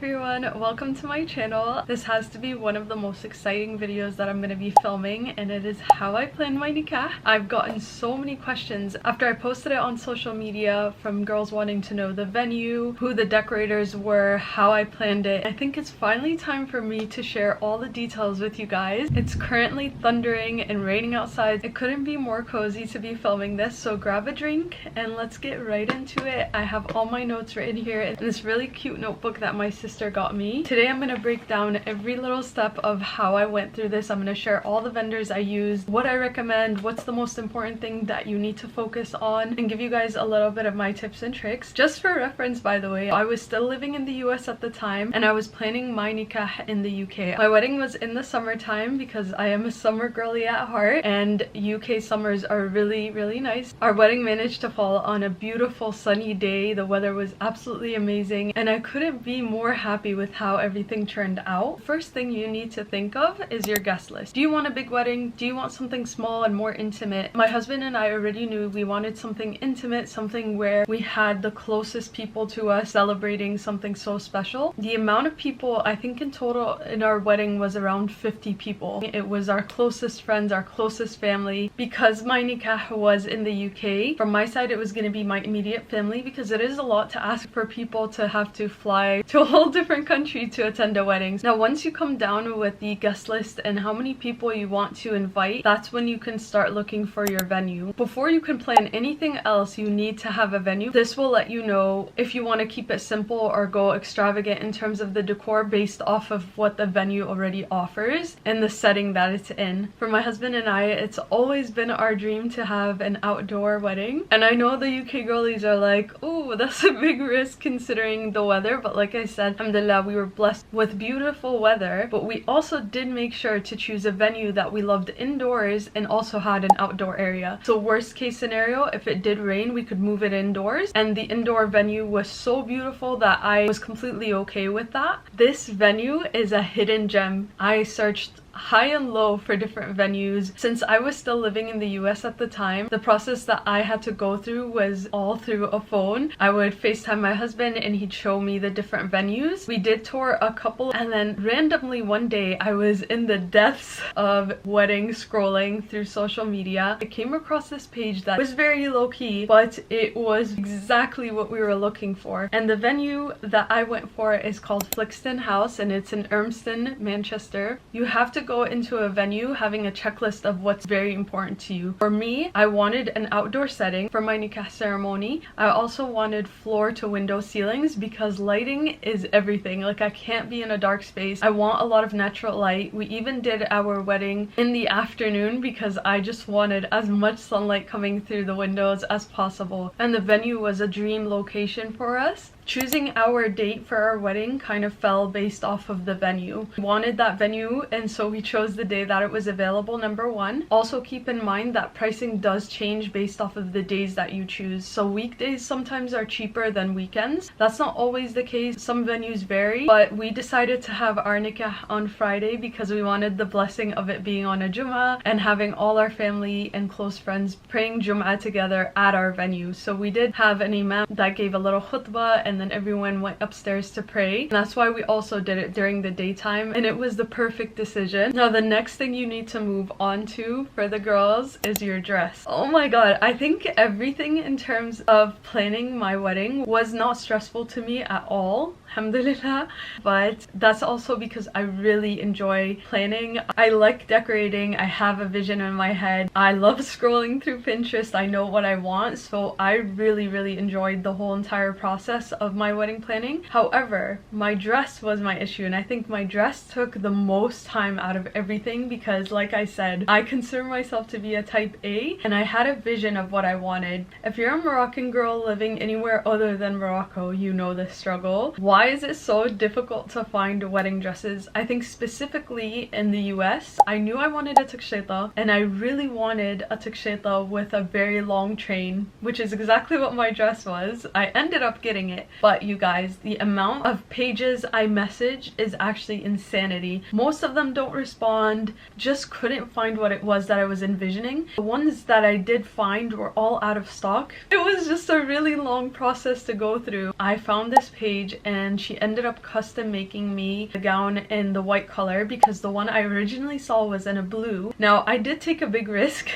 everyone, welcome to my channel. This has to be one of the most exciting videos that I'm going to be filming, and it is how I planned my nikkah. I've gotten so many questions after I posted it on social media from girls wanting to know the venue, who the decorators were, how I planned it. I think it's finally time for me to share all the details with you guys. It's currently thundering and raining outside. It couldn't be more cozy to be filming this, so grab a drink and let's get right into it. I have all my notes written here in this really cute notebook that my sister got me. Today I'm going to break down every little step of how I went through this. I'm going to share all the vendors I used, what I recommend, what's the most important thing that you need to focus on, and give you guys a little bit of my tips and tricks. Just for reference, by the way, I was still living in the US at the time and I was planning my nikkah in the UK. My wedding was in the summertime because I am a summer girly at heart, and UK summers are really nice. Our wedding managed to fall on a beautiful sunny day. The weather was absolutely amazing and I couldn't be more happy with how everything turned out. First thing you need to think of is your guest list. Do you want a big wedding? Do you want something small and more intimate? My husband and I already knew we wanted something intimate, something where we had the closest people to us celebrating something so special. The amount of people, I think in total in our wedding, was around 50 people. It was our closest friends, our closest family. Because my nikkah was in the UK, from my side it was going to be my immediate family, because it is a lot to ask for people to have to fly to a whole different country to attend a wedding. Now once you come down with the guest list and how many people you want to invite, that's when you can start looking for your venue. Before you can plan anything else, you need to have a venue. This will let you know if you want to keep it simple or go extravagant in terms of the decor based off of what the venue already offers and the setting that it's in. For my husband and I, it's always been our dream to have an outdoor wedding, and I know the UK girlies are like, oh, that's a big risk considering the weather, but like I said, alhamdulillah, we were blessed with beautiful weather. But we also did make sure to choose a venue that we loved indoors and also had an outdoor area. So worst case scenario, if it did rain, we could move it indoors, and the indoor venue was so beautiful that I was completely okay with that. This venue is a hidden gem. I searched high and low for different venues. Since I was still living in the US at the time, the process that I had to go through was all through a phone. I would FaceTime my husband and he'd show me the different venues. We did tour a couple, and then randomly one day I was in the depths of wedding scrolling through social media. I came across this page that was very low-key, but it was exactly what we were looking for. And the venue that I went for is called Flixton House, and it's in Urmston, Manchester. You have to go into a venue having a checklist of what's very important to you. For me, I wanted an outdoor setting for my nikkah ceremony. I also wanted floor to window ceilings because lighting is everything. Like, I can't be in a dark space. I want a lot of natural light. We even did our wedding in the afternoon because I just wanted as much sunlight coming through the windows as possible. And the venue was a dream location for us. Choosing our date for our wedding kind of fell based off of the venue. We wanted that venue, and so we chose the day that it was available, number one. Also keep in mind that pricing does change based off of the days that you choose. So weekdays sometimes are cheaper than weekends. That's not always the case. Some venues vary, but we decided to have our nikkah on Friday because we wanted the blessing of it being on a Jummah and having all our family and close friends praying Jummah together at our venue. So we did have an imam that gave a little khutbah, and then everyone went upstairs to pray. And that's why we also did it during the daytime, and it was the perfect decision. Now the next thing you need to move on to for the girls is your dress. Oh my god, I think everything in terms of planning my wedding was not stressful to me at all, alhamdulillah, but that's also because I really enjoy planning. I like decorating. I have a vision in my head. I love scrolling through Pinterest. I know what I want, so I really enjoyed the whole entire process of my wedding planning. However, my dress was my issue, and I think my dress took the most time out of everything because, like I said, I consider myself to be a type A, and I had a vision of what I wanted. If you're a Moroccan girl living anywhere other than Morocco, you know this struggle. Why is it so difficult to find wedding dresses? I think specifically in the US, I knew I wanted a tuxedo, and I really wanted a tuxedo with a very long train, which is exactly what my dress was. I ended up getting it, But you guys, the amount of pages I message is actually insanity. Most of them don't respond, just couldn't find what it was that I was envisioning. The ones that I did find were all out of stock. It was just a really long process to go through. I found this page and she ended up custom making me a gown in the white color because the one I originally saw was in a blue. Now I did take a big risk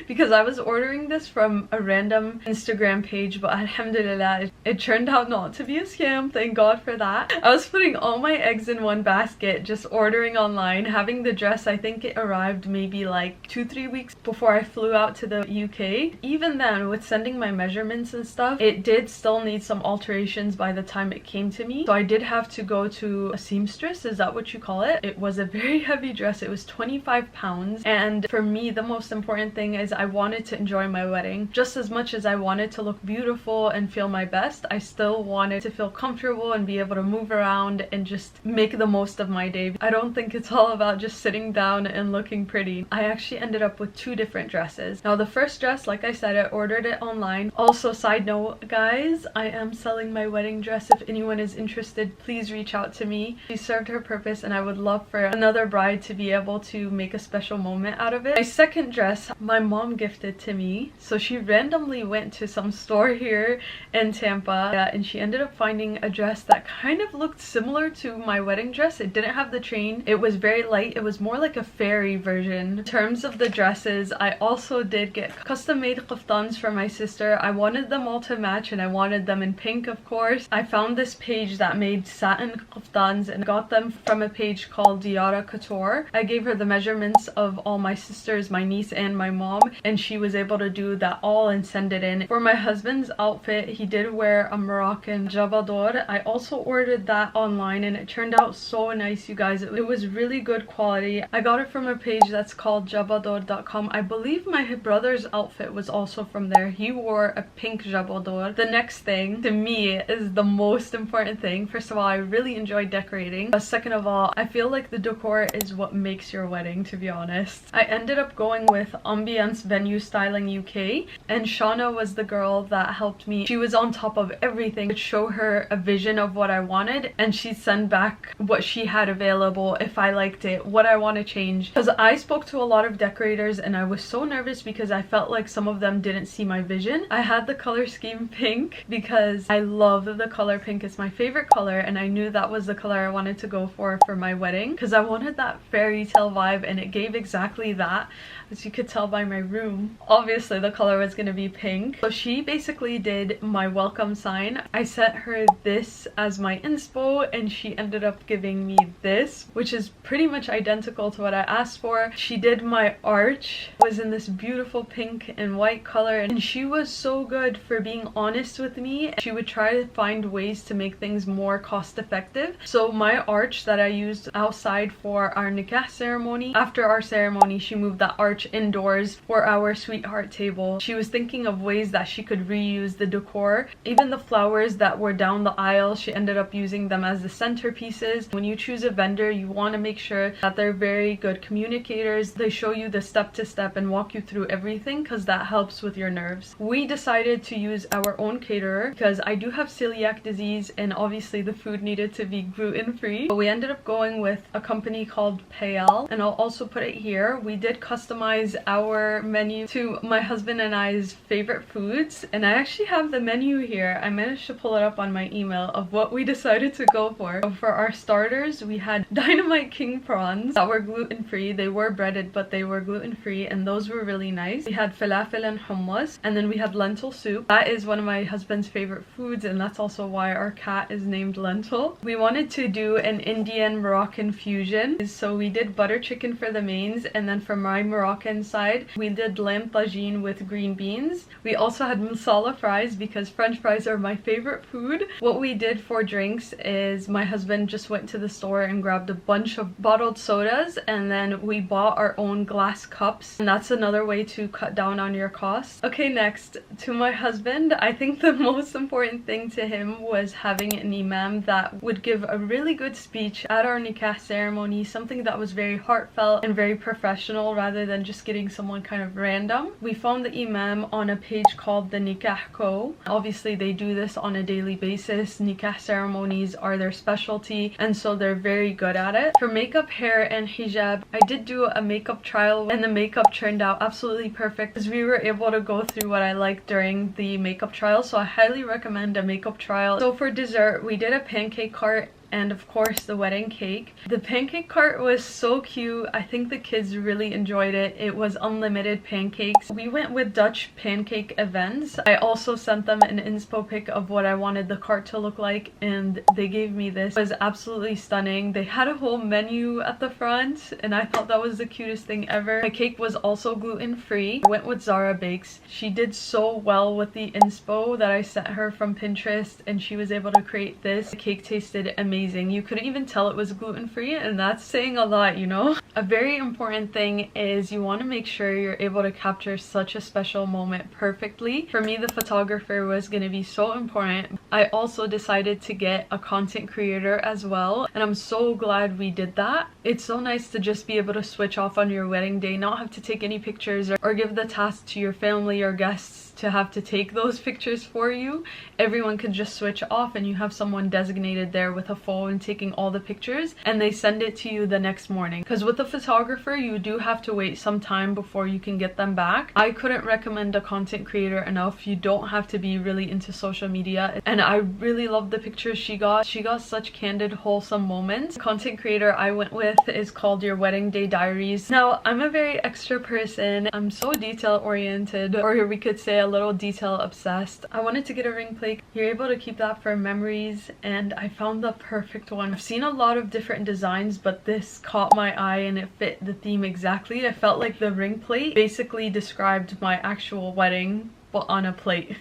because I was ordering this from a random Instagram page, but alhamdulillah it turned out not to be a scam. Thank God for that. I was putting all my eggs in one basket, just ordering online, having the dress. I think it arrived maybe like 2-3 weeks before I flew out to the UK. Even then, with sending my measurements and stuff, it did still need some alterations by the time it came to me. So I did have to go to a seamstress, is that what you call it? It was a very heavy dress. It was 25 pounds. And for me, the most important thing is I wanted to enjoy my wedding. Just as much as I wanted to look beautiful and feel my best, I still wanted to feel comfortable and be able to move around and just make the most of my day. I don't think it's all about just sitting down and looking pretty. I actually ended up with 2 different dresses. Now the first dress, like I said, I ordered it online. Also, side note guys, I am selling my wedding dress. If anyone is interested, please reach out to me. She served her purpose and I would love for another bride to be able to make a special moment out of it. My second dress, my mom gifted to me. So she randomly went to some store here in Tampa and she ended up finding a dress that kind of looked similar to my wedding dress. It didn't have the train. It was very light. It was more like a fairy version. In terms of the dresses, I also did get custom made kaftans for my sister. I wanted them all to match and I wanted them in pink, of course. I found this page that made satin kaftans and got them from a page called Couture. I gave her the measurements of all my sisters, my niece and my mom, and she was able to do that all and send it in. For my husband's outfit, he did wear a Moroccan jabador. I also ordered that online and it turned out so nice, you guys. It was really good quality. I got it from a page that's called jabador.com. I believe my brother's outfit was also from there. He wore a pink jabador. The next thing to me is the most important thing. First of all, I really enjoyed decorating. But second of all, I feel like the decor is what makes your wedding, to be honest. I ended up going with Ambience Venue Styling UK, and Shauna was the girl that helped me. She was on top of everything to show her a vision of what I wanted, and she'd send back what she had available if I liked it, what I want to change. Because I spoke to a lot of decorators and I was so nervous because I felt like some of them didn't see my vision. I had the color scheme pink because I love the color pink. It's my favorite color and I knew that was the color I wanted to go for my wedding because I wanted that fairy tale vibe, and it gave exactly that. As you could tell by my room, obviously the color was going to be pink. So she basically did my welcome sign. I sent her this as my inspo and she ended up giving me this, which is pretty much identical to what I asked for. She did my arch. It was in this beautiful pink and white color, and she was so good for being honest with me. She would try to find ways to make things more cost effective. So my arch that I used outside for our nikkah ceremony, after our ceremony she moved that arch indoors for our sweetheart table. She was thinking of ways that she could reuse the decor. Even the flowers that were down the aisle, she ended up using them as the centerpieces. When you choose a vendor, you want to make sure that they're very good communicators. They show you the step-to-step and walk you through everything because that helps with your nerves. We decided to use our own caterer because I do have celiac disease and obviously the food needed to be gluten-free. But we ended up going with a company called Payal, and I'll also put it here. We did customize our menu to my husband and I's favorite foods, and I actually have the menu here. I managed to pull it up on my email of what we decided to go for. So for our starters, we had Dynamite King prawns that were gluten-free. They were breaded but they were gluten-free, and those were really nice. We had falafel and hummus, and then we had lentil soup. That is one of my husband's favorite foods, and that's also why our cat is named Lentil. We wanted to do an Indian Moroccan fusion, so we did butter chicken for the mains, and then for my Moroccan side we did lamb tagine with green beans. We also had masala fries because French fries are my favorite food. What we did for drinks is my husband just went to the store and grabbed a bunch of bottled sodas, and then we bought our own glass cups, and that's another way to cut down on your costs. Okay, next to my husband, I think the most important thing to him was having an imam that would give a really good speech at our nikah ceremony, something that was very heartfelt and very professional rather than just getting someone kind of random. We found the imam on a page called the Nikkah Co. Obviously they do this on a daily basis. Nikah ceremonies are their specialty, and so they're very good at it. For makeup, hair, and hijab, I did do a makeup trial, and the makeup turned out absolutely perfect because we were able to go through what I liked during the makeup trial, so I highly recommend a makeup trial. So for dessert, we did a pancake cart and of course the wedding cake. The pancake cart was so cute. I think the kids really enjoyed it. It was unlimited pancakes. We went with Dutch pancake events. I also sent them an inspo pic of what I wanted the cart to look like, and they gave me this. It was absolutely stunning. They had a whole menu at the front, and I thought that was the cutest thing ever. My cake was also gluten-free. I went with Zara Bakes. She did so well with the inspo that I sent her from Pinterest, and she was able to create this. The cake tasted amazing. You couldn't even tell it was gluten-free, and that's saying a lot, you know? A very important thing is you want to make sure you're able to capture such a special moment perfectly. For me, the photographer was going to be so important. I also decided to get a content creator as well, and I'm so glad we did that. It's so nice to just be able to switch off on your wedding day, not have to take any pictures or give the task to your family or guests to have to take those pictures for you. Everyone can just switch off, and you have someone designated there with a phone taking all the pictures, and they send it to you the next morning. Because with a photographer, you do have to wait some time before you can get them back. I couldn't recommend a content creator enough. You don't have to be really into social media, and I really love the pictures she got. She got such candid, wholesome moments. The content creator I went with is called Your Wedding Day Diaries. Now, I'm a very extra person. I'm so detail oriented, or we could say a little detail obsessed. I wanted to get a ring plate. You're able to keep that for memories, and I found the perfect one. I've seen a lot of different designs, but this caught my eye and it fit the theme exactly. I felt like the ring plate basically described my actual wedding, but on a plate.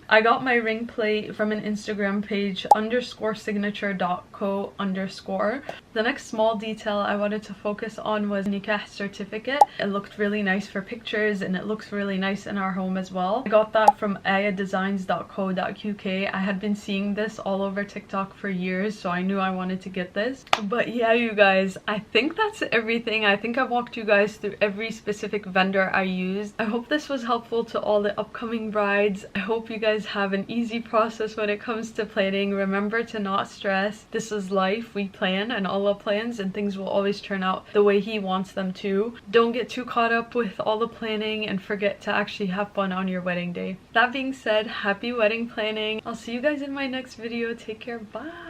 I got my ring plate from an Instagram page, _signature.co_. The next small detail I wanted to focus on was nikkah certificate. It looked really nice for pictures, and it looks really nice in our home as well. I got that from ayadesigns.co.uk. I had been seeing this all over TikTok for years, so I knew I wanted to get this. But yeah, you guys, I think that's everything. I think I walked you guys through every specific vendor I used. I hope this was helpful to all the upcoming brides. I hope you guys have an easy process when it comes to planning. Remember to not stress. This is life. We plan, and Allah plans, and things will always turn out the way He wants them to. Don't get too caught up with all the planning and forget to actually have fun on your wedding day. That being said, happy wedding planning. I'll see you guys in my next video. Take care. Bye.